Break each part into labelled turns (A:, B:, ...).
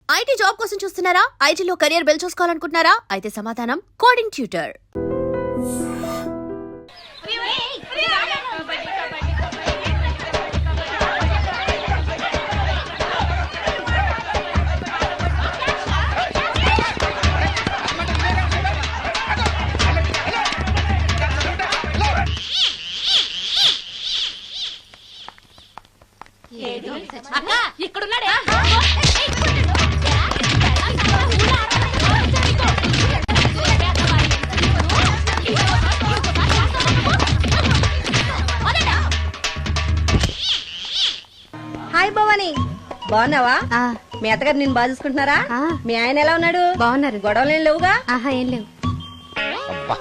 A: IT job కోసం చూస్తున్నారా? ఐటీలో కెరియర్ బిల్డ్ చూసుకోవాలనుకుంటున్నారా? అయితే సమాధానం కోడింగ్ ట్యూటర్.
B: ఇక్కడున్నాడే.
C: హాయ్ భవాని, బాగున్నావా? మీ అత్తగారు నేను బాగా చూసుకుంటున్నారా? మీ ఆయన ఎలా ఉన్నాడు?
D: బాగున్నారు.
C: గొడవలు ఏం లేవుగా?
D: ఆహా, ఏం లేవు.
E: అబ్బా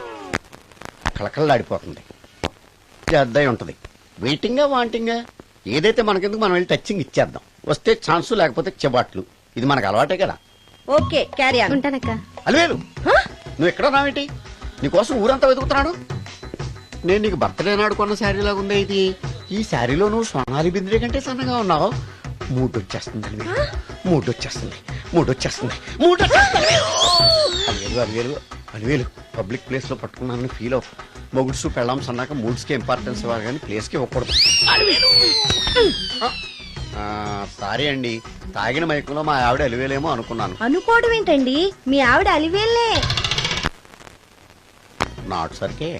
E: కళకళలాడిపోతుంది. అద్దయి ఉంటది. వెయిటింగా వాంటింగా ఏదైతే మనకెందుకు మనం వెళ్ళి టచ్చింగ్ ఇచ్చేద్దాం. వస్తే ఛాన్సు లేకపోతే చెబాట్లు. ఇది మనకు అలవాటే కదా.
C: Okay, carry on.
D: ఉంటానక్క.
E: అలివేలు నువ్వు ఎక్కడ రావేంటి? నీకోసం ఊరంతా వెతుకుతున్నాడు. నేను నీకు బర్త్డే నాడు కొన్న శారీ లాగా ఉంది ఇది. ఈ శారీలో నువ్వు సోనాలి బింద్రే కంటే సన్నగా ఉన్నావు. మూడు వచ్చేస్తుంది అలివేలు, మూడు వచ్చేస్తుంది, మూడు వచ్చేస్తుంది, మూడు అలివేలు అలివేలు అలివేలు పబ్లిక్ ప్లేస్ లో పట్టుకున్నానని ఫీల్ అవ్వ. మొగుడ్సు పెళ్ళాం సన్నాక మూడ్స్ కి ఇంపార్టెన్స్ ఇవ్వాలి కానీ ప్లేస్ కి ఇవ్వకూడదు. సారీ అండి, తాగిన మైకంలో మా ఆవిడ అలివేలేమో అనుకున్నాను.
C: అనుకోవడం ఏంటండి, మీ ఆవిడ అలివేలే.
E: నాట్ సరికే.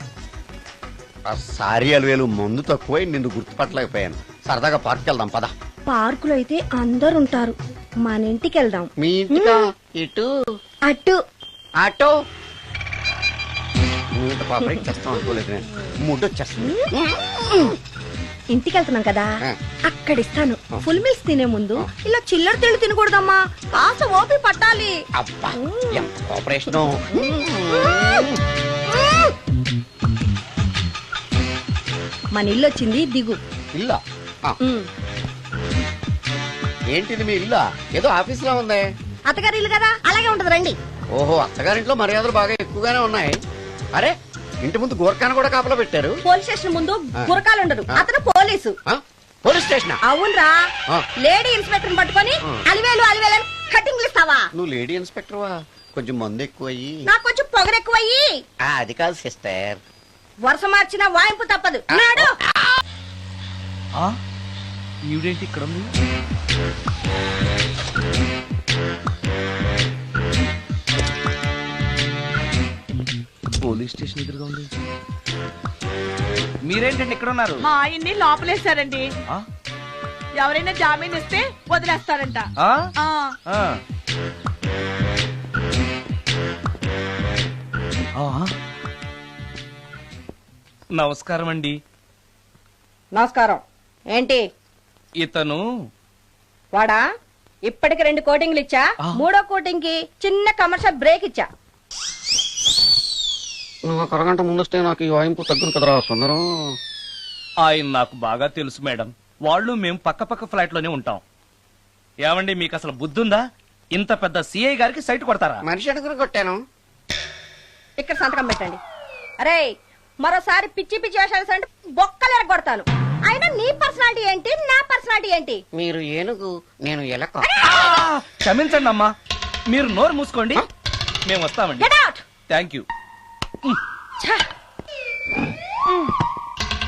E: సారీ అలివేలు, మందు తక్కువై నిన్ను గుర్తుపట్టలేకపోయాను. సరదాగా పార్క్ వెళ్దాం పద.
C: పార్కులో అయితే అందరు ఉంటారు, మన ఇంటికి వెళ్దాం.
E: మీ ఇంటికా? ఇటు
C: అటు
E: ఆటో పాప చేస్తాం అనుకోలేదు నేను. మూడు వచ్చేస్తుంది.
C: ఇంటికి వెళ్తున్నాం కదా, అక్కడ ఇస్తాను. ఫుల్ మీల్స్ తినే ముందు ఇలా చిల్లర తెళ్ళు తినకూడదమ్మా, కాస్త ఓపి పట్టాలి.
E: అబ్బా ఎంత కోఆపరేషన్.
C: మన ఇల్లు వచ్చింది, దిగు.
E: ఇల్లా? ఏంటిది మీ ఇల్లా? ఏదో ఆఫీస్ లో ఉంది.
C: అత్తగారి ఇల్లు కదా, అలాగే ఉంటది, రండి.
E: ఓహో, అత్తగారింట్లో మర్యాదలు బాగా ఎక్కువగానే ఉన్నాయి. అరే ఇంటి ముందు గోర్ఖాను కూడా కాపలా పెట్టారు.
C: పోలీస్ స్టేషన్ ముందు గురకాలు ఉండరు, అతను పోలీసు.
E: Police station?
C: అవునరా, లేడీ ఇన్స్పెక్టర్ పట్టుకొని అలివేలు అలివేలు కటింగ్ ఇస్తావా?
E: నువ్వు లేడీ ఇన్స్పెక్టర్ వా? కొంచెం మందు ఎక్కువయ్యి.
C: నాకు కొంచెం పొగరెక్కువయ్యి.
E: అది కాదు సిస్టర్,
C: వరుస మార్చిన వాయింపు తప్పదు. నాడు
F: ఈవిడేంటి ఇక్కడ ఉంది? పోలీస్ స్టేషన్ ఎదురుగా ఉంది. మీరేంటండి ఇక్కడ ఉన్నారు?
B: మా ఆయన్ని లోపలేశారండి. ఎవరైనా జామీన్ ఇస్తే వదిలేస్తారంట.
F: నమస్కారం అండి.
C: నమస్కారం. ఏంటి
F: ఇతను?
C: వాడా, ఇప్పటికి 2 కోటింగ్లు ఇచ్చా, 3వ కోటింగ్ కి చిన్న కమర్షియల్ బ్రేక్ ఇచ్చా.
E: నువ్వు ఒక అరగంట ముందొస్తే నాకు ఈ వాయింపు తగ్గును కదరా సుందరం.
F: ఆయన నాకు బాగా తెలుసు మేడం. వాళ్ళు మేము పక్క పక్క ఫ్లాట్ లోనే ఉంటాం. ఏమండి, మీకు అసలు బుద్ధుందా? ఇంత పెద్ద సిఐ గారికి సైట్ కొడతారా?
E: మనిషి అడుగురు కొట్టాను.
C: ఇక్కడ సంతకం పెట్టండి. అరే, మరోసారి పిచ్చి పిచ్చి వేషాలు అంటే బొక్కలు ఎరగొడతాను. అయినా నీ పర్సనాలిటీ ఏంటి, నా పర్సనాలిటీ ఏంటి?
E: మీరు ఏనుగు, నేను ఎలక.
F: క్షమించండి అమ్మా, మీరు నోరు మూసుకోండి, మేము వస్తామండి. Thank you.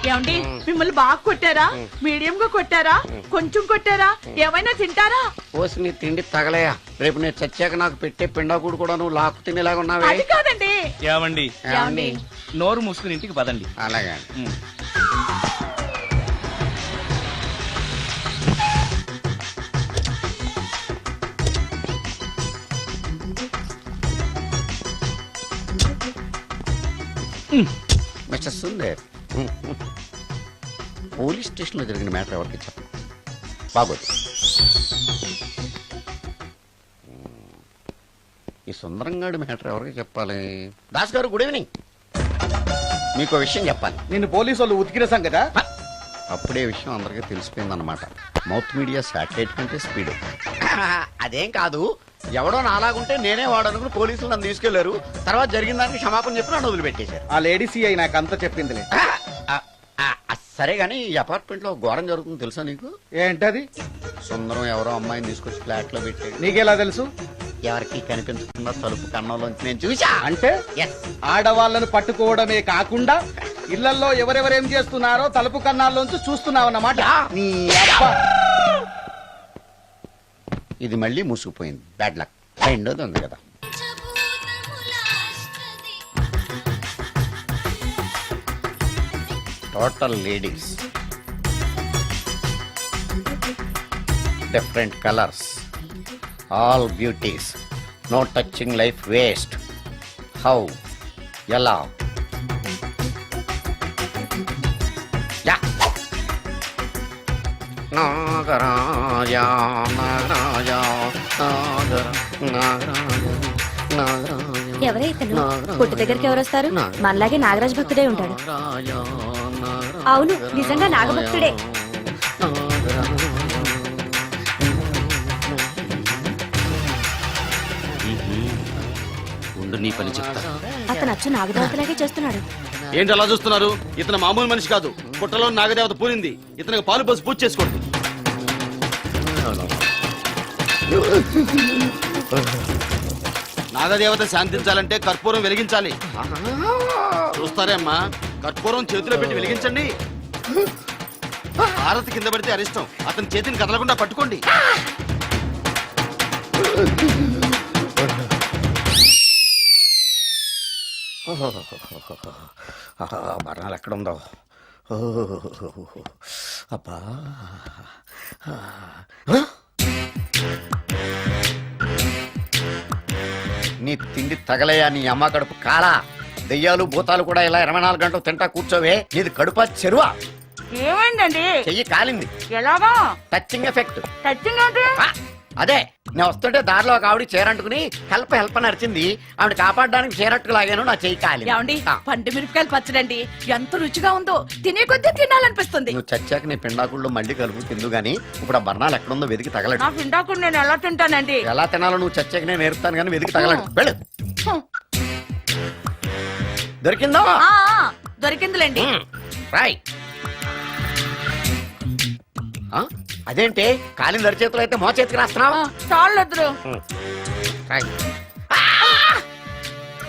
B: ఏమండి, మిమ్మల్ని బాగా కొట్టారా, మీడియం గా కొట్టారా, కొంచెం కొట్టారా, ఏమైనా తింటారా?
E: పోసి నీ తిండి తగలయా. రేపు నేను చచ్చాక నాకు పెట్టే పిండాకుడు కూడా నువ్వు లాక్కు తినేలాగా ఉన్నావే.
B: అది కాదండి.
F: ఏమండి, నోరు మూసుకుని ఇంటికి పదండి.
E: అలాగే. మిస్టర్ సుందర్, పోలీస్ స్టేషన్ లో జరిగిన మ్యాటర్ ఎవరికి చెప్పండి. బాగోదు. ఈ సుందరంగాడి మ్యాటర్ ఎవరికి చెప్పాలి? దాస్ గారు, గుడ్ ఈవినింగ్. మీకు విషయం చెప్పాలి.
G: నిన్ను పోలీసు వాళ్ళు ఉతికిరేసాం కదా.
E: అప్పుడే విషయం అందరికీ తెలిసిపోయిందన్నమాట. మౌత్ మీడియా శాటిలైట్ కంటే స్పీడ్. అదేం కాదు, ఎవడో నాలాగుంటే నేనే వాడనుకుని పోలీసులు నన్ను తీసుకెళ్లారు. తర్వాత జరిగిన దానికి క్షమాపణ చెప్పి నన్ను వదిలిపెట్టేశారు.
G: ఆ లేడీ సిఐ నాకు అంతా చెప్పిందిలే.
E: సరే గానీ ఈ అపార్ట్మెంట్ లో ఘోరం జరుగుతుంది తెలుసా నీకు?
D: ఏంటది?
E: సుందరం ఎవరో అమ్మాయిని తీసుకొచ్చి ఫ్లాట్ లో పెట్టాడు.
D: నీకెలా తెలుసు?
E: ఎవరికి కనిపించకుండా తలుపు కన్నంలోంచి నేను చూసా.
D: అంటే
E: ఎస్,
D: ఆడవాళ్ళను పట్టుకోవడమే కాకుండా ఇళ్లలో ఎవరెవరేం చేస్తున్నారో తలుపు కన్నాల్లోంచి చూస్తున్నావన్నమాట. నీ అబ్బా.
E: ఇది మళ్ళీ మూసుకుపోయింది. Bad luck. రెండోది ఉంది కదా. Total ladies, different colours, all beauties, no touching life waste. How, ఎలా? యా. నాగరాజ నాగరాజ నాగరాజ నాగరాజ.
G: ఎవరే ఇతను? పుట్టు దగ్గరికి ఎవరు వస్తారు? మనలాగే నాగరాజ్ భక్తుడే ఉంటాడు. అవును, నిజంగా నాగభక్తుడే.
H: ఉండు నీ పని చెప్తా.
G: అతను అచ్చు నాగదేవతలాగే చేస్తున్నాడు.
H: ఏంటి అలా చూస్తున్నారు? ఇతను మామూలు మనిషి కాదు. పుట్టలో నాగదేవత పూరింది. ఇతనికి పాలు పోసి పూజ చేసుకోండి. నాగదేవత శాంతించాలంటే కర్పూరం వెలిగించాలి. చూస్తారే అమ్మా, కర్పూరం చేతిలో పెట్టి వెలిగించండి. హారతి కింద పడితే అరిష్టం. అతని చేతిని కదలకుండా పట్టుకోండి.
E: మరణాలు ఎక్కడుందో. అబ్బా, నీ తిండి తగలయా నీ అమ్మ కడుపు కాలా. దెయ్యాలు భూతాలు కూడా ఇలా 24 గంటలు తింటా కూర్చోవే. నీది కడుపా చెరువా?
B: ఏమైందండి?
E: చెయ్యి కాలింది.
B: ఎలాగా?
E: Touching effect.
B: టచింగ్ అంటే?
E: అదే, నేను వస్తుంటే దారిలో ఒక ఆవిడ చీరంటుకుని హెల్ప్ అని అరిచింది. ఆవిడ కాపాడడానికి చీరట్టుకు లాగాను, నా చెయ్యి కాలి.
B: ఏమండి, పండు మిరపకాయలు పచ్చడండి ఎంత రుచిగా ఉందో. తినే కొద్దీ తినాలనిపిస్తుంది.
E: నువ్వు చచ్చాక నీ పిండాకుళ్ళు మళ్ళీ కలుపు తిందు గానీ ఇప్పుడు ఆ బర్ణాలు ఎక్కడుందో వెతికి తగలడు.
B: నా పిండాకుడు నేను ఎలా తింటానండి?
E: ఎలా తినాలో నువ్వు చచ్చాక నేను నేర్పుతాను కానీ వెతికి తగలడు. వెళ్ళు. దొరికిందో?
B: ఆ, దొరికిందిలేండి.
E: రాయ్. అదేంటి కాలింది అరిచేతులు అయితే మో చేతికి రాస్తున్నావు?
B: చాలొద్దు.
E: రాయ్.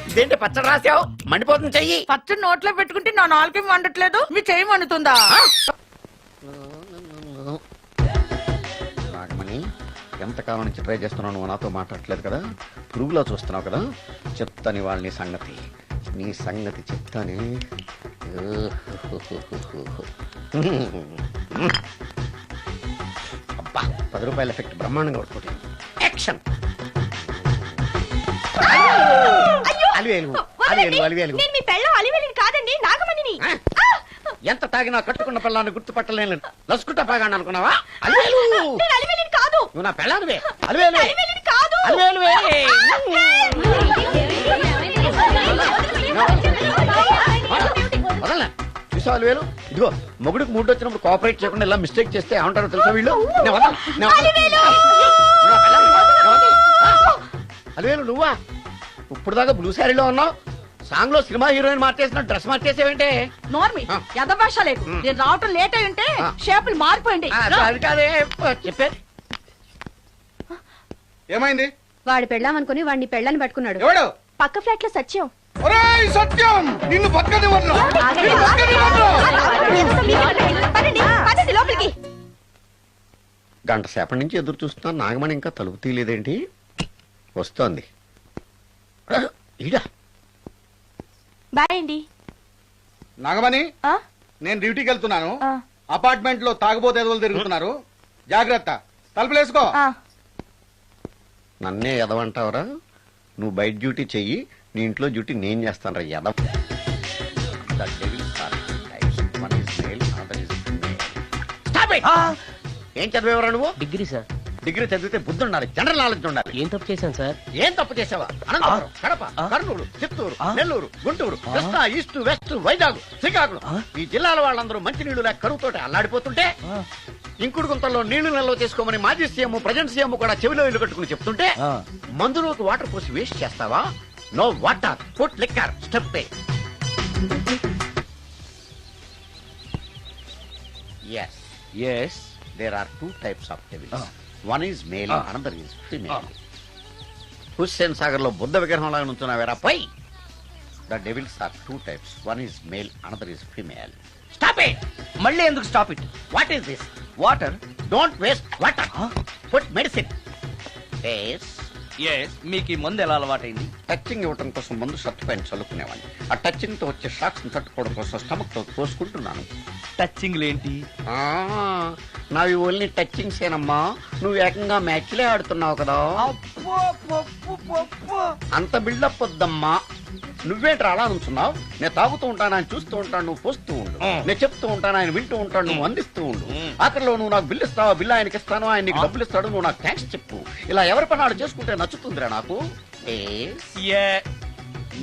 E: ఇదేంటి పచ్చడి రాసావు? మండిపోతుంది చెయ్యి.
B: పచ్చడి నోట్లో పెట్టుకుంటే నా నాలుగేం వండట్లేదు, మీ చెయ్యి వండుతుందా?
E: నాగమణి, ఎంతకాలం నుంచి ట్రై చేస్తున్నావు, నువ్వు నాతో మాట్లాడట్లేదు కదా, పురుగులో చూస్తున్నావు కదా. చెప్తాను వాళ్ళ నీ సంగతి చెప్తానే. అబ్బా, 10 రూపాయల ఎఫెక్ట్ బ్రహ్మాండంగా పడుతుంది. యాక్షన్. అలివేలు అలివేలు అలివేలు.
C: నేను మీ పెళ్ళం అలివేలిని కాదండి, నాగమణిని.
E: ఎంత తాగినా కట్టుకున్న పిల్లాన్ని గుర్తుపట్టలేను. లసుకుంటా పాగాను అనుకున్నావా? అలివేలు.
C: నేను అలివేలిని కాదు.
E: నువ్వు నా పెళ్ళానివే. అలివేలు
C: అలివేలిని కాదు.
E: అలివేలువే. వదలనా? చూసావా అలివేలు? ఇదిగో మొగుడికి మూడు వచ్చినప్పుడు కోఆపరేట్ చేయకుండా ఇలా మిస్టేక్ చేస్తే ఏమంటారో తెలుసా వీళ్ళు? అలివేలు నువ్వా? ఇప్పుడు దాకా బ్లూ శారీలో ఉన్నావు, సాంగ్ లో సినిమా హీరోయిన్ మార్చేసిన డ్రెస్ మార్చేసేవేంటే?
B: నోర్మి, యథభాష లేదు. నేను రావటం లేట్ అయి ఉంటే షేపులు మారిపోయింది.
E: అది కాదే చెప్పేది.
D: ఏమైంది?
G: వాడి పెళ్ళాం అనుకుని వాడిని పెళ్ళాన్ని పట్టుకున్నాడు.
D: ఎవడు?
G: పక్క ఫ్లాట్ లో సత్యం.
D: ఒరేయ్ సత్యం, నిన్ను బతకనివ్వను.
C: పదండి లోపలికి.
E: గంట సేపటి నుంచి ఎదురు చూస్తున్నాను, నాగమణి ఇంకా తలుపు తీయలేదేంటి? వస్తోంది. ఈడా
G: బాయ్ అండి.
D: నాగమణి, నేను డ్యూటీకి వెళ్తున్నాను. అపార్ట్మెంట్ లో తాగుబోతు ఎదవలు తిరుగుతున్నారు, జాగ్రత్త. తలుపులేసుకో.
E: నన్నే ఎదవంటావరా? నువ్వు బయట డ్యూటీ చెయ్యి, నీ ఇంట్లో డ్యూటీ నేను చేస్తాను రా ఎదవ. ఏం చదివేవరా నువ్వు?
I: Degree sir.
E: డిగ్రీ చదివితే బుద్ధి ఉండాలి, జనరల్ నాలెడ్జ్ ఉండాలి.
I: ఏం తప్పు చేశాను సార్?
E: ఏం తప్పు చేసావా? అనంతపురం, కడప, కర్నూలు, చిత్తూరు, నెల్లూరు, గుంటూరు, కృష్ణా, ఈస్ట్, వెస్ట్, వైజాగ్, శ్రీకాకుళం, ఈ జిల్లాల వాళ్ళందరూ మంచినీళ్లు లేక కరువుతోటి అల్లాడిపోతుంటే ఇంకుడు గుంతల్లో నీళ్లు నిల్వ చేసుకోమని మాజీ సీఎం, ప్రజెంట్ సీఎం కూడా చెవిలో ఇల్లు కట్టుకుని చెప్తుంటే మందులోకి వాటర్ పోసి వేస్ట్ చేస్తావా? No water, put liquor, step. Yes
F: yes
E: there are 2 types of devils. One is male, another is female. Hussain Sagar లో బుద్ధ విగ్రహం లాగా నుంచున్నావేరా పై. The devils are 2 types. One is male, another is female.
F: Stop it. మళ్ళీ ఎందుకు stop it?
E: What is this?
F: Water.
E: Don't waste water. Put medicine. Yes.
F: Yes, మీకు ఈ మందు ఎలా అలవాటైంది?
E: టచింగ్ ఇవ్వడం కోసం ముందు షర్ట్ పైన చల్లుకునేవాడిని. ఆ టచింగ్ తో వచ్చే షాక్స్ ని తట్టుకోవడం కోసం స్టమక్ తో తోసుకుంటున్నాను.
F: టచింగ్ లేంటి?
E: నావి ఓన్లీ టచింగ్స్ ఏనమ్మా. నువ్వు ఏకంగా మ్యాచ్లే ఆడుతున్నావు కదా. అంత బిల్డప్ వద్దమ్మా. నువ్వేంట్రా అలా నుంచున్నావు? నేను తాగుతూ ఉంటాను, ఆయన చూస్తూ ఉంటాను, నువ్వు పోస్తూ ఉండు. నేను చెప్తూ ఉంటాను, ఆయన వింటూ ఉంటాడు, నువ్వు అందిస్తూ ఉండు. ఆఖరిలో నువ్వు నాకు బిల్లు ఇస్తావా, బిల్లు ఆయనకి ఇస్తాను, ఆయన నీకు డబ్బులు ఇస్తాడు, నువ్వు నాకు థ్యాంక్స్ చెప్పు. ఇలా ఎవరి పని ఆడు చేసుకుంటే నచ్చుతుందిరా నాకు.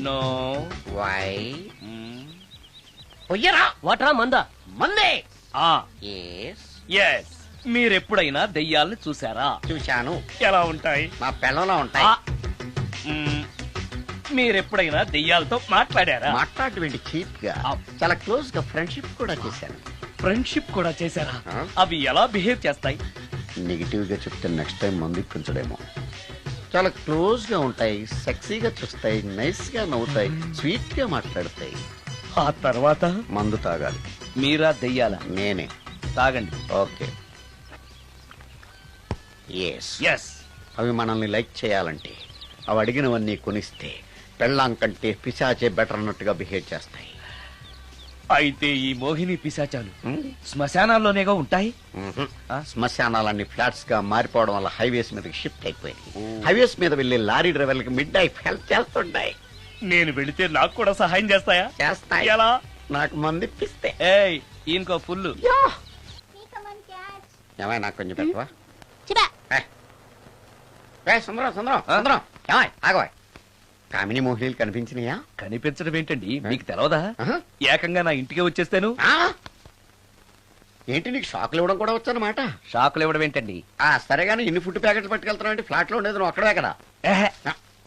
F: నో.
E: వై పొయ్యరా
F: వాటరా మందా?
E: మందే.
F: ఎస్. మీరెప్పుడైనా దెయ్యాల్ని చూసారా?
E: చూశాను.
F: ఎలా ఉంటాయి?
E: నా పిల్లలా ఉంటాయి.
F: మీరెప్పుడైనా దెయ్యాలతో మాట్లాడారా?
E: మాట్లాడేటువంటి చీప్ గా చాలా క్లోజ్ గా ఫ్రెండ్షిప్ కూడా చేశాను.
F: ఫ్రెండ్షిప్ కూడా చేశారా?
E: ఆ?
F: అవి ఎలా బిహేవ్ చేస్తాయి?
E: నెగిటివ్ గా చెప్తే నెక్స్ట్ టైం మందు ఇప్పించడేమో. చాలా క్లోజ్ గా ఉంటాయి, సెక్సీగా చూస్తాయి, నైస్ గా నవ్వుతాయి, స్వీట్ గా మాట్లాడతాయి.
F: ఆ తర్వాత
E: మందు తాగాలి.
F: మీరా దెయ్యాల?
E: నేనే.
F: తాగండి.
E: ఓకే. ఎస్.
F: ఎస్.
E: అవి మనల్ని లైక్ చేయాలంటే అవి అడిగినవన్నీ కొనిస్తే పెళ్ళాం కంటే పిశాచే బెటర్ అన్నట్టుగా బిహేవ్ చేస్తాయి.
F: అయితే ఈ మోహిని పిశాచాలు శ్మశానాల్లోనేగా ఉంటాయి?
E: శ్మశానాలన్నీ ఫ్లాట్స్ గా మారిపోవడం వల్ల హైవేస్ మీదకి షిఫ్ట్ అయిపోయింది. హైవేస్ మీద వెళ్లే లారీ డ్రైవర్లకి మిడ్ నైట్ హెల్ప్ చేస్తుంటాయి.
F: నేను వెళితే నాకు కూడా సహాయం చేస్తాయా?
E: చేస్తాయి.
F: ఎలా?
E: నాకు మంది ఇప్పిస్తే.
F: ఏయ్, ఈయనకో ఫుల్.
E: ఏమై నాకు కొంచెం పెట్టవా? సుందరం సుందరం సుందరం ఏమై ఆగవా. కామిని మోహినీలు కనిపించినాయా?
F: కనిపించడం ఏంటండి, మీకు తెలవదా?
E: ఆహా.
F: ఏకంగా నా ఇంటికి వచ్చేస్తాను.
E: ఏంటి నీకు షాకులు ఇవ్వడం కూడా వచ్చానమాట?
F: షాకులు ఇవ్వడం ఏంటండి?
E: సరే గానీ ఇన్ని ఫుడ్ ప్యాకెట్లు పట్టుకెళ్తున్నావు? ఫ్లాట్ లో ఉండేది నువ్వు అక్కడే కదా.
F: ఏహే,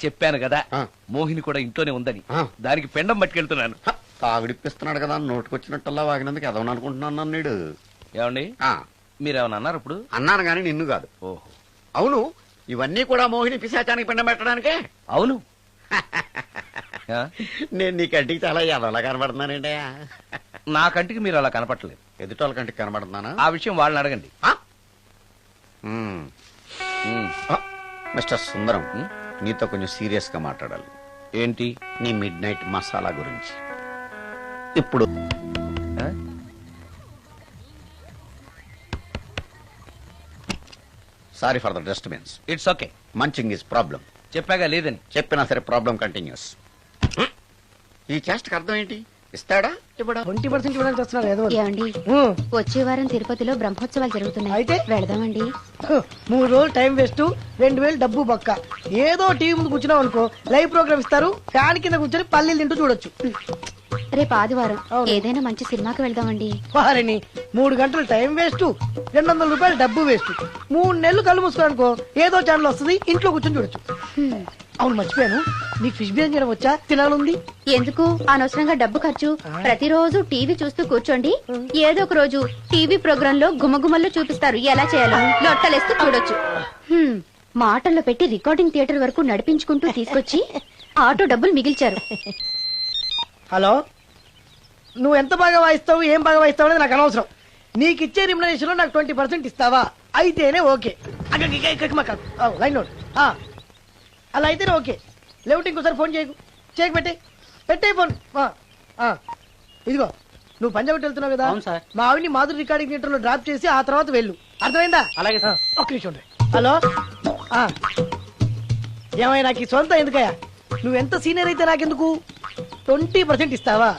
F: చెప్పాను కదా
E: ఆ.
F: మోహిని కూడా ఇంట్లోనే ఉందని.
E: ఆ.
F: దానికి పెండం పట్టుకెళ్తున్నాను.
E: తాగుడిప్పిస్తున్నాడు కదా, నోటుకొచ్చినట్టల్లా వాగినందుకు ఎదవని అనుకుంటున్నాను నన్ను.
F: ఏమండి, మీరేమన్నా అన్నారు ఇప్పుడు?
E: అన్నాను గాని నిన్ను కాదు.
F: ఓహో,
E: అవును, ఇవన్నీ కూడా మోహిని పిశాచానికి పిండం పెట్టడానికే.
F: అవును. ఆ?
E: నేను నీ కంటికి చాలా ఎదవలా కనబడుతున్నానండి.
F: నా కంటికి మీరు అలా కనపట్టలేదు.
E: ఎదుటోళ్ళ కంటికి కనబడుతున్నానా?
F: ఆ విషయం వాళ్ళని అడగండి.
E: మ్మ్.
F: ఉమ్.
E: మిస్టర్ సుందరం, నీతో కొంచెం సీరియస్ గా మాట్లాడాలి.
F: ఏంటి?
E: నీ మిడ్ నైట్ మసాలా గురించి. ఇప్పుడు
F: ఆ?
E: Sorry for the disturbance.
F: It's okay.
E: Munching is problem.
F: చెప్పాగా లేదని.
E: చెప్పినా సరే ప్రాబ్లం కంటిన్యూస్. ఈ చేష్టకి అర్థం ఏంటి? ఇస్తాడా ఇవ్వడా?
I: 20% ఇవ్వడానికి వస్తున్నారు ఏదో.
G: ఏమండి, వచ్చే వారం తిరుపతిలో బ్రహ్మోత్సవాలు జరుగుతున్నాయి.
I: అయితే?
G: వెళదామండి.
I: 3 రోజులు టైం వేస్ట్, 2000 డబ్బు బొక్క. ఏదో టీవీ ముందు కూర్చున్నాం అనుకో, లైవ్ ప్రోగ్రామ్ ఇస్తారు, ఫ్యాన్ కింద కూర్చొని పల్లీలు తింటూ చూడొచ్చు.
G: రేపు ఆదివారం
I: అవును.
G: ఏదైనా మంచి సినిమాకి వెళ్దామండి.
I: వారిని 3 గంటలు టైం వేస్ట్, 200 రూపాయలు డబ్బు వేస్ట్. 3 నెలలు కళ్ళు మూసుకోనుకో, ఏదో ఛానల్ వస్తుంది, ఇంట్లో కూర్చొని చూడొచ్చు. అవును, మర్చిపోయాను, నీకు ఫిష్ బిర్యానీ చేయడం వచ్చా? తినాలుంది.
G: ఎందుకు అనవసరంగా డబ్బు ఖర్చు? ప్రతిరోజు టీవీ చూస్తూ కూర్చోండి, ఏదో ఒక రోజు టీవీ ప్రోగ్రామ్ లో గుమ్మగుమ్మల్లో చూపిస్తారు ఎలా చేయాలో. లొట్టలేస్తూ చూడొచ్చు. మాటల్లో పెట్టి రికార్డింగ్ థియేటర్ వరకు నడిపించుకుంటూ తీసుకొచ్చి ఆటో డబ్బులు మిగిల్చారు.
I: హలో, నువ్వు ఎంత బాగా వాయిస్తావు, ఏం బాగా వాయిస్తావు అనేది నాకు అనవసరం. నీకు ఇచ్చే రిమ్యునరేషన్ లో నాకు 20% ఇస్తావా? అయితేనే ఓకే. Line note. అలా అయితేనే ఓకే. లేవుటి ఇంకోసారి ఫోన్ చేయకు పెట్టే ఫోన్. ఇదిగో, నువ్వు పంజాబ్ వెళ్తున్నావు కదా, మా ఆవిని మాధురి రికార్డింగ్ థియేటర్ లో డ్రాప్ చేసి ఆ తర్వాత వెళ్ళు. అర్థమైందా?
F: అలాగే సార్.
I: ఒక్క నిమిషం ఉండు. హలో, ఏమై నాకు ఈ సొంత ఎందుకయ్యా? నువ్వెంత సీనియర్ అయితే నాకెందుకు? 20% ఇస్తావా?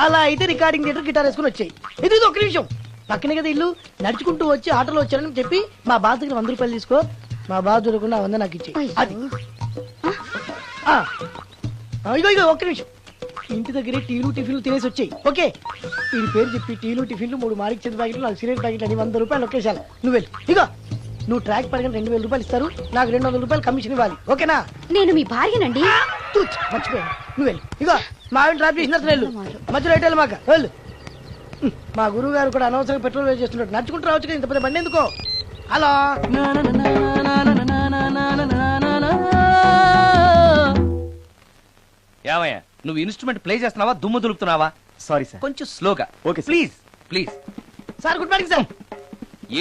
I: అలా అయితే రికార్డింగ్ థియేటర్ గిటార్ వేసుకుని వచ్చాయి. ఇది ఒక్క నిమిషం, పక్కనే కదా ఇల్లు. నడుచుకుంటూ వచ్చి ఆటోలో వచ్చానని చెప్పి మా బాధ దగ్గర 100 రూపాయలు తీసుకో. మా బాధ దొరకకుండా 100 నాకు ఇచ్చేయి. అది ఇగో ఒక్క నిమిషం. ఇంటి దగ్గరే టీలు టిఫిన్లు తినేసి వచ్చాయి. ఓకే, వీడి పేరు చెప్పి టీలు టిఫిన్లు 3 మాడికి చెంది ప్యాకెట్లు, 4 సిగరెట్ ప్యాకెట్లు అని 100 రూపాయలు ఒకేసారి. నువ్వు వెళ్ళి ఇగో, నువ్వు ట్రాక్ పడగానే 2000 రూపాయలు ఇస్తారు, నాకు 200 రూపాయలు కమిషన్ ఇవ్వాలి. ఓకేనా?
G: నేను మీ భార్యనండి.
I: మర్చిపోయాను. నువ్వు వెళ్ళి ఇగో, మా ఆవిడ డ్రాప్ చేసిన వెళ్ళు. మధ్యలో ఎటు వెళ్ళు మాక వెళ్ళు. మా గురువు గారు కూడా అనవసరంగా పెట్రోల్ వేస్ట్ చేస్తున్నాడు. నడుచుకుంటూ రావచ్చు కదా, ఇంత పెద్ద బండి ఎందుకో. హలో,
F: ఏమయ్యా నువ్వు ఇన్స్ట్రుమెంట్ ప్లే చేస్తున్నావా దుమ్ము దులుపుతున్నావా?
J: Sorry sir.
F: కొంచెం స్లోగా.
J: Okay sir.
F: Please please.
I: Sir good morning sir.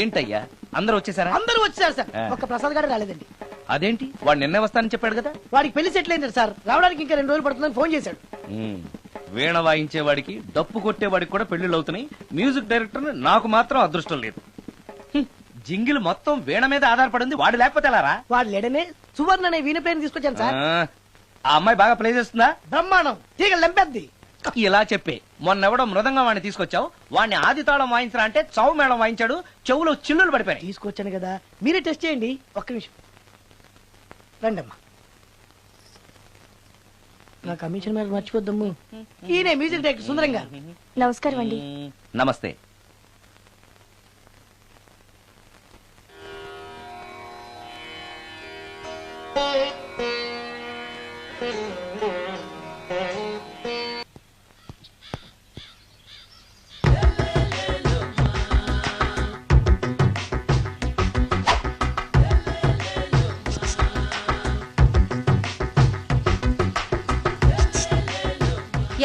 F: ఏంటయ్యా అందరూ వచ్చేసారా?
I: అందరూ వచ్చారు సార్,
F: ఆ.
I: ఒక్క ప్రసాద్ గారు రాలేదండి.
F: అదేంటి వాడు నిన్నే వస్తానని చెప్పాడు కదా.
I: వాడికి పెళ్లి సెటిల్ అయింది సార్, రావడానికి ఇంకా 2 రోజులు పడుతుందని ఫోన్ చేశాడు.
F: వీణ వాయించేవాడికి డప్పు కొట్టేవాడికి కూడా పెళ్లిళ్ళు అవుతున్నాయి. మ్యూజిక్ డైరెక్టర్ నాకు మాత్రం అదృష్టం లేదు. జింగిల్ మొత్తం వీణ మీద ఆధారపడింది, వాడు లేకపోతే ఎలారా?
I: వాడు లేడనే సువర్ణ అనే వీణ ప్లేయర్ తీసుకొచ్చాను సార్.
F: ఆ అమ్మాయి బాగా ప్లే చేస్తుందా?
I: బ్రహ్మాండం, తీగ లెంపెద్ది.
F: ఇలా చెప్పే మొన్నెవడో మృదంగం వాడిని తీసుకొచ్చావు, వాడిని ఆది తాళం వాయించరా అంటే చౌ మేళం వాయించాడు, చెవులో చిల్లులు పడిపోయాయి.
I: తీసుకొచ్చాను కదా, మీరే టెస్ట్ చేయండి. ఒక్క నిమిషం రండమ్మా. నా కమిషన్ మీద మర్చిపోద్దమ్ము. ఈయనే మ్యూజిక్ డైరెక్టర్ సుందరం గారు.
G: నమస్కారం అండి.
F: నమస్తే.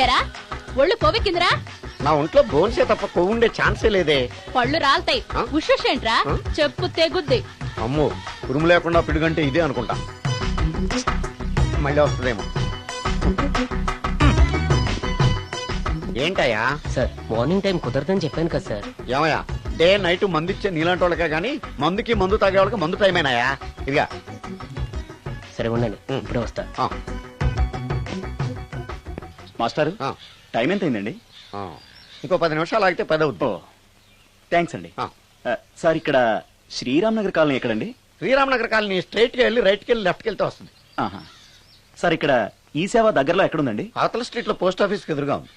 G: ఎరా ఒళ్ళు కొవ్వెక్కిందిరా?
E: నా ఒంట్లో బోన్సే తప్ప కొవ్వు ఉండే ఛాన్సే లేదే.
G: పళ్ళు రాల్తాయి.
E: ఆ?
G: ఉషేంట్రా?
E: ఆ?
G: చెప్పు తెగుద్ది.
E: అమ్మో, ఉరుము లేకుండా పిడుగంటే ఇదే అనుకుంటా. మళ్ళీ వస్తుందేమో. ఏంటయ్యా?
J: సార్ మార్నింగ్ టైం కుదరదని చెప్పాను కదా సార్.
E: ఏమయ్యా, డే నైట్ మందు ఇచ్చే నీలాంటి వాళ్ళకే గానీ మందుకి మందు తాగే వాళ్ళకి మందు టైం అయినాయా? ఇదిగా
J: సరే ఉండండి, ఇప్పుడే వస్తా.
E: ఆ,
J: మాస్టర్
E: ఆ,
J: టైం ఎంత అయిందండి?
E: ఆ. ఇంకో 10 నిమిషాలు ఆగితే 10 అవుతుంది.
J: థ్యాంక్స్ అండి.
E: ఆ.
J: సార్ ఇక్కడ శ్రీరామ్ నగర్ కాలనీ ఎక్కడండి?
E: శ్రీరామనగర్ కాలనీ స్ట్రైట్ గా వెళ్ళి రైట్ కి వెళ్ళి లెఫ్ట్ కి వెళ్తే వస్తుంది.
J: ఆహా. సార్ ఇక్కడ ఈ సేవ దగ్గరలో ఎక్కడుందండి?
E: అవతల స్ట్రీట్ లో పోస్ట్ ఆఫీస్ కి ఎదురుగా ఉంది.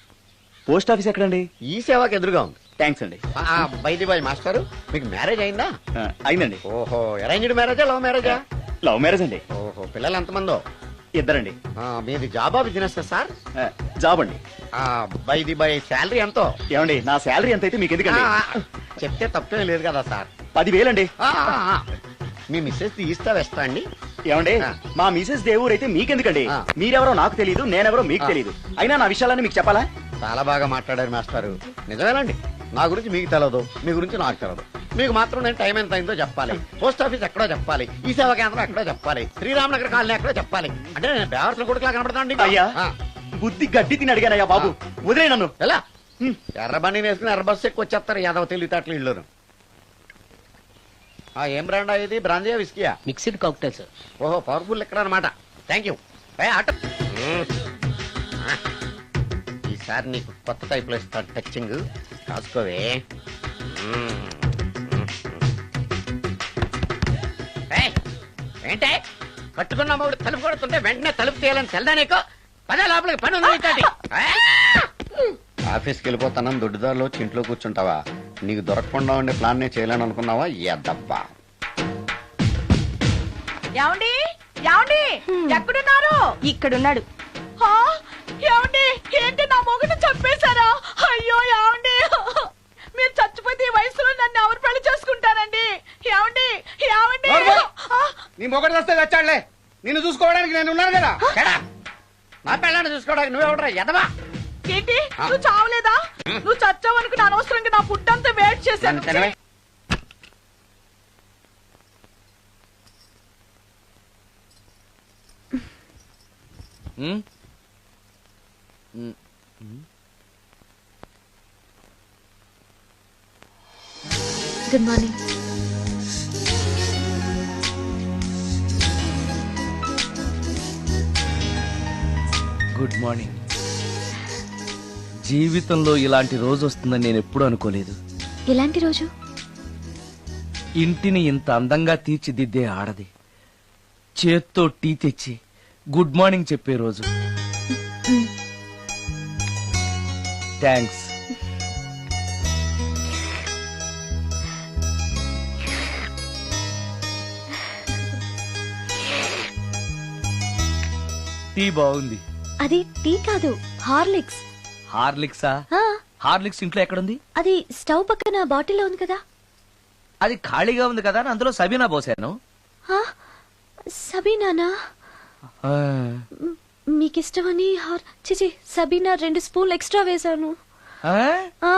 J: పోస్ట్ ఆఫీస్ ఎక్కడండి?
E: ఈ సేవకి ఎదురుగా ఉంది.
J: థ్యాంక్స్ అండి.
E: బైది బాయ్ మాస్టారు, మీకు మ్యారేజ్ అయిందా?
J: అయిందండి.
E: ఓహో, అరేంజ్డ్ మ్యారేజా లవ్ మ్యారేజా?
J: లవ్ మ్యారేజ్ అండి.
E: ఓహో, పిల్లలు ఎంతమందో?
J: ఇద్దరండి.
E: మీది జాబా బిజినెస్ సార్?
J: జాబ్ అండి.
E: బైది బై శాలరీ ఎంతో?
J: ఏమండి నా శాలరీ ఎంత అయితే మీకు ఎందుకండి?
E: చెప్తే తప్పేం లేదు కదా సార్.
J: 10,000 అండి.
E: మీ మిస్సెస్ తీస్తా వేస్తా అండి.
J: ఏమండి
E: ఆ.
J: మా మిసెస్ దేవుడు అయితే మీకెందుకండి?
E: ఆ.
J: మీరెవరో నాకు తెలియదు, నేనెవరో మీకు
E: ఆ.
J: తెలియదు. అయినా నా విషయాలన్నీ మీకు చెప్పాలా?
E: చాలా బాగా మాట్లాడారు మాస్టారు. నిజమేనండి, నా గురించి మీకు తెలదు, మీ గురించి నాకు తెలదు. మీకు మాత్రం నేను టైం ఎంత అయిందో చెప్పాలి, పోస్ట్ ఆఫీస్ ఎక్కడో చెప్పాలి, ఈ సేవా కేంద్రం ఎక్కడో చెప్పాలి, శ్రీరామనగర్ కాలనీ ఎక్కడో చెప్పాలి. అంటే నేను బేవర్స్ కొడుకులా కనబడతాను.
J: అయ్యా బుద్ధి గడ్డి తిని అడిగానయ్యా బాబు, వదిలే నన్ను.
E: ఎలా ఎర్ర బండి వేసుకుని ఎర్ర బస్సు ఎక్కువ వచ్చేస్తారు యాదవ తెలివితేటలు ఇల్లును. ఏం బ్రాండా ఇది? బ్రాంజియా విస్కియా?
J: Mixed cocktail sir.
E: ఓహో, పవర్ఫుల్ ఎక్కడ అనమాట. Thank you. ఆటో ఈసారి నీకు కొత్త టైప్ లో ఇస్తాను టచ్చింగ్, కాసుకోవే. ఏంటే కట్టుకున్న మూడు తలుపు కొడుతుంటే వెంటనే తలుపు తీయాలని తెల్దా నీకు? పదే లోపలికి పని ఉంది. ఆఫీస్కి వెళ్ళిపోతానని దొడ్డుదారిలో ఇంట్లో కూర్చుంటావా? నీకు దొరకకుండా ఉండే ప్లాన్ నేను చేయలేను అనుకున్నావా? ఎద్దబ్బా.
B: ఏమండి ఏమండి ఎక్కడున్నారు?
G: ఇక్కడున్నాడు.
B: హా? ఏమండి ఏంటి నా మొగుడు చంపేశారా? అయ్యో ఏమండి, మీరు చచ్చిపోతే ఈ వయసులో నన్ను ఎవరు పెళ్లి చేసుకుంటారండి? ఏమండి ఏమండి?
D: నీ మొగడు వస్తే వచ్చాడులే, నిన్ను చూసుకోవడానికి నేను ఉన్నాను కదా.
E: నా పిల్లని చూసుకోవడానికి నువ్వెవడరా ఎదవా?
B: ఏంటి నువ్వు చావలేదా? నువ్వు చచ్చావనుకుని అనవసరంగా నా ఫుడ్ అంతా వేట్ చేశాను.
A: Good morning.
F: Good morning. జీవితంలో ఇలాంటి రోజు వస్తుందని నేను ఎప్పుడూ అనుకోలేదు.
A: ఎలాంటి రోజు?
F: ఇంటిని ఇంత అందంగా తీర్చిదిద్దే ఆడది చేత్తో టీ తెచ్చి గుడ్ మార్నింగ్ చెప్పే రోజు. థ్యాంక్స్. టీ బాగుంది.
A: అది టీ కాదు, హార్లిక్స్.
F: హార్లిక్సా? హార్లిక్స్ ఇంట్లో ఎక్కడుంది?
A: అది స్టవ్ పక్కన బాటిల్లో ఉంది కదా.
F: అది ఖాళీగా ఉంది కదా అని అందులో సబీనా పోసాను.
A: ఆ, సబీనానా? మీకిష్టమని చిచి సబీనా 2 స్పూన్లు ఎక్స్ట్రా వేశాను.
F: ఆ?
A: ఆ,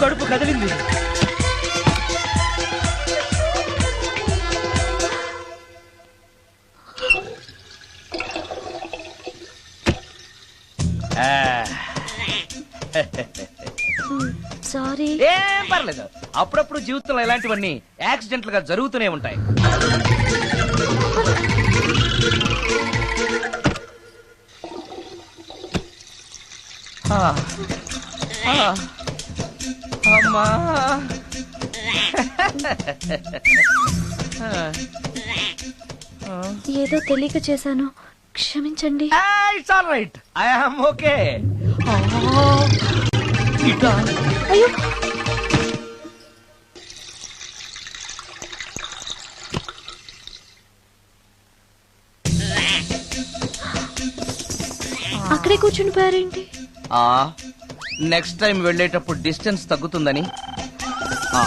F: కడుపు కదిలింది.
A: సారీ.
F: ఏం పర్లేదు, అప్పుడప్పుడు జీవితంలో ఇలాంటివన్నీ యాక్సిడెంట్లు గా జరుగుతూనే ఉంటాయి. ఆ, ఆ, అమ్మా.
A: ఏదో తెలియక చేశాను, క్షమించండి.
F: It's all right, I am okay.
A: అయ్యో, అక్కడే కూర్చుని పోయారేంటి?
F: నెక్స్ట్ టైం వెళ్ళేటప్పుడు డిస్టెన్స్ తగ్గుతుందని. ఆ,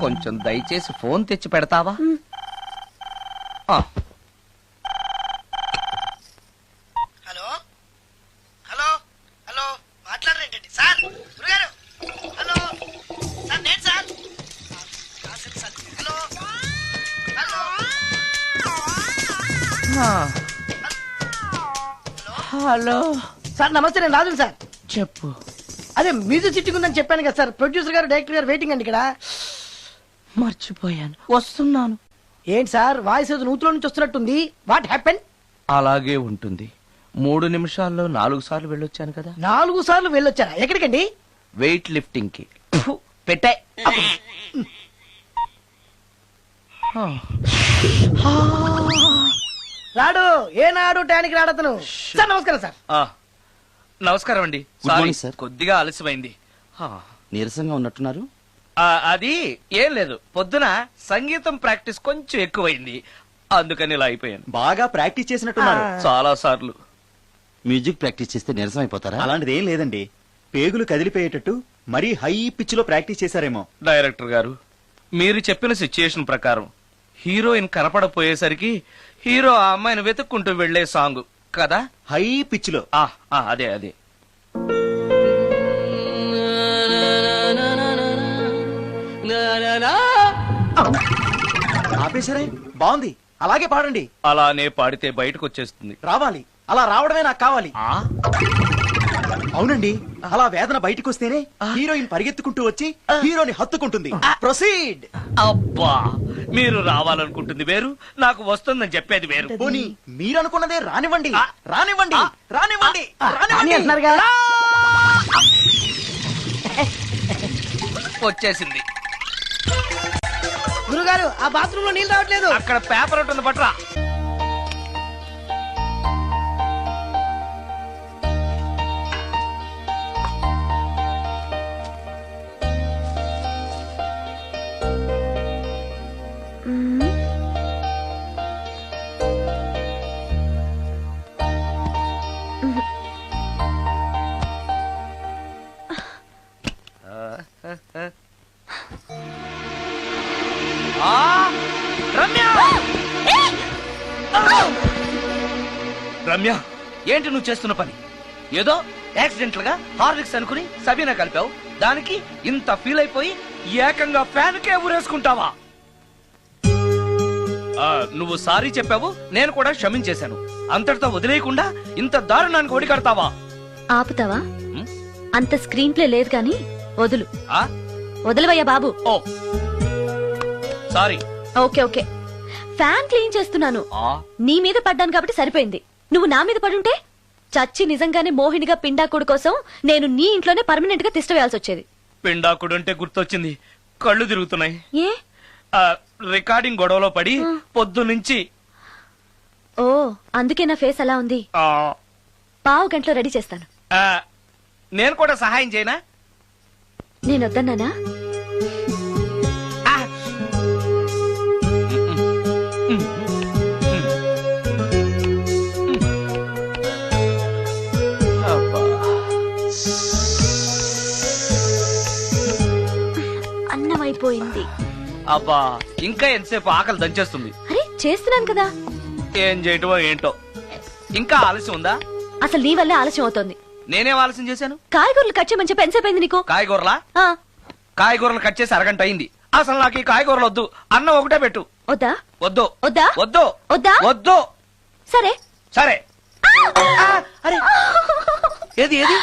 F: కొంచెం దయచేసి ఫోన్ తెచ్చి పెడతావా? ఆ,
I: హలో హలో హలో మాట్లాడరేంటండి సార్? గురుగారు హలో సార్, నేను sir. Hello hello
F: hello
I: sir నమస్తే, నేను రాజుని సార్.
F: చెప్పు.
I: అదే మ్యూజిక్ సిట్టింగ్ ఉందని చెప్పాను కదా సార్. ప్రొడ్యూసర్ గారు డైరెక్టర్ గారు వెయిటింగ్ అండి ఇక్కడ.
F: మర్చిపోయాను, వస్తున్నాను.
I: ఏంటి సార్ వాయిస్ ఏదో నూతులో నుంచి వస్తున్నట్టుంది? What happen?
F: అలాగే ఉంటుంది. 3 నిమిషాల్లో 4 సార్లు వెళ్ళొచ్చాను కదా.
I: 4 సార్లు వెళ్ళొచ్చారా? ఎక్కడికండి?
F: వెయిట్ లిఫ్టింగ్ కి. పెట్టే.
I: రాడు ఏనాడు టానికి రాడతను. సార్ నమస్కారం సార్.
F: నమస్కారం అండి.
H: Good morning,
F: sorry,
H: sir.
F: కొద్దిగా ఆలస్యమైంది.
H: నీరసంగా ఉన్నట్టున్నారు.
F: అది ఏం లేదు, పొద్దున సంగీతం ప్రాక్టీస్ కొంచెం ఎక్కువైంది, అందుకని ఇలా అయిపోయాను.
J: బాగా ప్రాక్టీస్ చేసినట్టున్నారు.
F: చాలా సార్లు.
H: మ్యూజిక్ ప్రాక్టీస్ చేస్తే నీరసం అయిపోతారా?
J: అలాంటిది ఏం లేదండి, పేగులు కదిలిపోయేటట్టు మరీ హై పిచ్ లో ప్రాక్టీస్ చేశారేమో.
F: డైరెక్టర్ గారు, మీరు చెప్పిన సిచ్యుయేషన్ ప్రకారం హీరోయిన్ కనపడపోయేసరికి హీరో ఆ అమ్మాయిని వెతుక్కుంటూ వెళ్లే సాంగ్ కదా.
J: హై పిచ్ లో.
F: అదే అదే.
J: ఆపేశారే, బాగుంది, అలాగే పాడండి.
F: అలానే పాడితే బయటకు వచ్చేస్తుంది.
J: రావాలి, అలా రావడమే నాకు కావాలి. అవునండి, అలా వేదన బయటకు వస్తేనే హీరోయిన్ పరిగెత్తుకుంటూ వచ్చి హీరోని హత్తుకుంటుంది. ప్రొసీడ్.
F: అబ్బా, మీరు రావాలనుకుంటుంది వేరు, నాకు వస్తుందని చెప్పేది వేరు.
J: పోనీ మీరనుకున్నదే రానివ్వండి, రానివ్వండి, రానివ్వండి,
I: అని
J: రానివ్వండి.
I: అంటున్నారుగా.
F: వచ్చేసింది.
I: గురుగారు ఆ బాత్రూమ్ లో నీళ్ళు రావట్లేదు.
F: అక్కడ పేపర్ ఉంటుంది, పట్రా. రమ్య, రమ్య, ఏంటి నువ్వు చేస్తున్న పని? ఏదో యాక్సిడెంటల్ గా హార్లిక్స్ అనుకుని సబీనా కలిపావు, దానికి ఇంత ఫీల్ అయిపోయి ఏకంగా ఫ్యాన్ కే ఊరేసుకుంటావా? నువ్వు సారీ చెప్పావు, నేను కూడా క్షమించేశాను. అంతటితో వదిలేయకుండా ఇంత దారుణానికి ఒడికడతావా?
A: ఆపుతావా? అంత స్క్రీన్ ప్లే లేదు కానీ వదులు.
F: ఆ?
A: వదలవయ్యా బాబు.
F: Oh sorry.
A: Okay okay, fan clean చేస్తున్నాను. నీ మీద పడ్డాను కాబట్టి సరిపోయింది. నువ్వు నా మీద పడుంటే చచ్చి నిజంగానే మోహినిగా పిండాకుడు కోసం నేను నీ ఇంట్లోనే పర్మనెంట్ గా తిష్టవేయాల్సి వచ్చేది.
F: పిండాకుడు అంటే గుర్తొచ్చింది, కళ్ళు తిరుగుతున్నాయి.
A: ఏ?
F: రికార్డింగ్ గొడవలో పడి పొద్దు నుంచి.
A: ఓ, అందుకే నా ఫేస్ అలా ఉంది. పావు గంటలో రెడీ చేస్తాను.
F: నేను కూడా సహాయం చేయనా?
A: నేను వద్దన్నానా? అయిపోయింది.
F: అబ్బా ఇంకా ఎంతసేపు ఆకలి దంచేస్తుంది.
A: అరే చేస్తున్నాను కదా.
F: ఏం చేయటమో ఏంటో. ఇంకా ఆలస్యం ఉందా?
A: అసలు నీ వల్లే ఆలస్యం అవుతోంది.
F: నేనేం ఆలస్యం చేశాను?
A: కాయగూరలు కట్ చేయమని చెప్పి ఎంతసేపు అయింది నీకు?
F: కాయగూరలా?
A: ఆ,
F: కాయగూరలు కట్ చేసి అరగంట అయింది. అసలు నాకు ఈ కాయగూరలు వద్దు. అన్నం ఒకటే పెట్టు.
A: వద్దా?
F: వద్దు
A: వద్దా?
F: వద్దు
A: వద్దా?
F: వద్దు.
A: సరే.
F: సరే. అరే ఏది ఏది?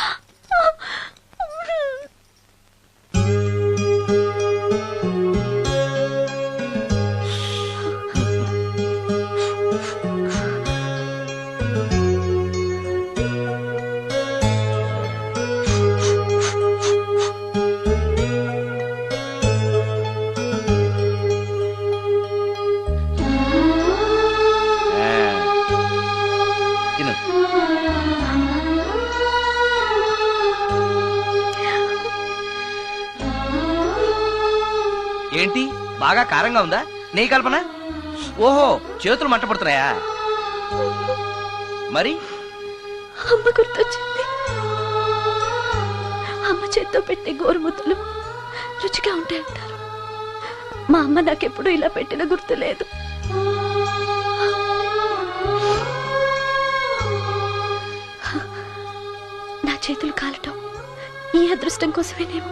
F: తిను. ఏంటి బాగా కారంగా ఉందా? నెయ్యి కల్పన? ఓహో చేతులు మంట పడుతున్నాయా? మరి
A: అమ్మ గుర్తొచ్చింది. అమ్మ చేత్తో పెట్టే గోరుముద్దలు రుచిగా ఉంటాయంటారు. మా అమ్మ నాకెప్పుడు ఇలా పెట్టిన గుర్తు లేదు. నా చేతులు కాలటం ఈ అదృష్టం కోసమేనేమో.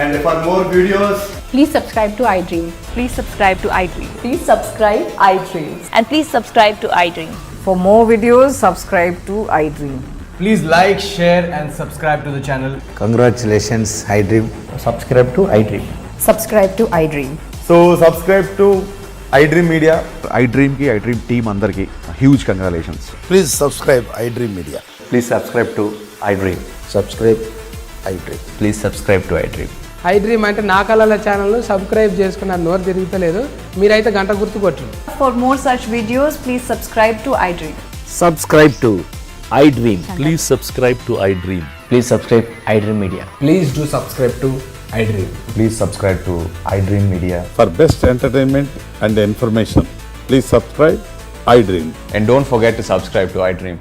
K: And for more videos,
B: Please subscribe to iDream. Please subscribe to iDream. Please subscribe iDream. And please subscribe to iDream. For more videos, subscribe to iDream.
K: please like, share, and subscribe to the channel.
L: Congratulations, iDream.
K: Subscribe to iDream.
B: Subscribe to iDream.
K: So, subscribe to iDream Media.
L: iDream ki iDream team andarki huge congratulations.
E: Please subscribe iDream Media.
L: Please subscribe to iDream.
E: Subscribe iDream.
L: Please subscribe to iDream.
I: iDream అంటే నా కళల channel subscribe చేసుకున్న నోరు తిరుగుతలేదు. మీరైతే గంట గుర్తు కొట్టండి.
B: For more such videos, please subscribe to iDream.
L: Subscribe to iDream. Please subscribe to iDream. Please subscribe iDream Media.
K: Please do subscribe to iDream.
L: Please subscribe to iDream Media.
M: For best entertainment and information, please subscribe iDream.
L: And don't forget to subscribe to iDream.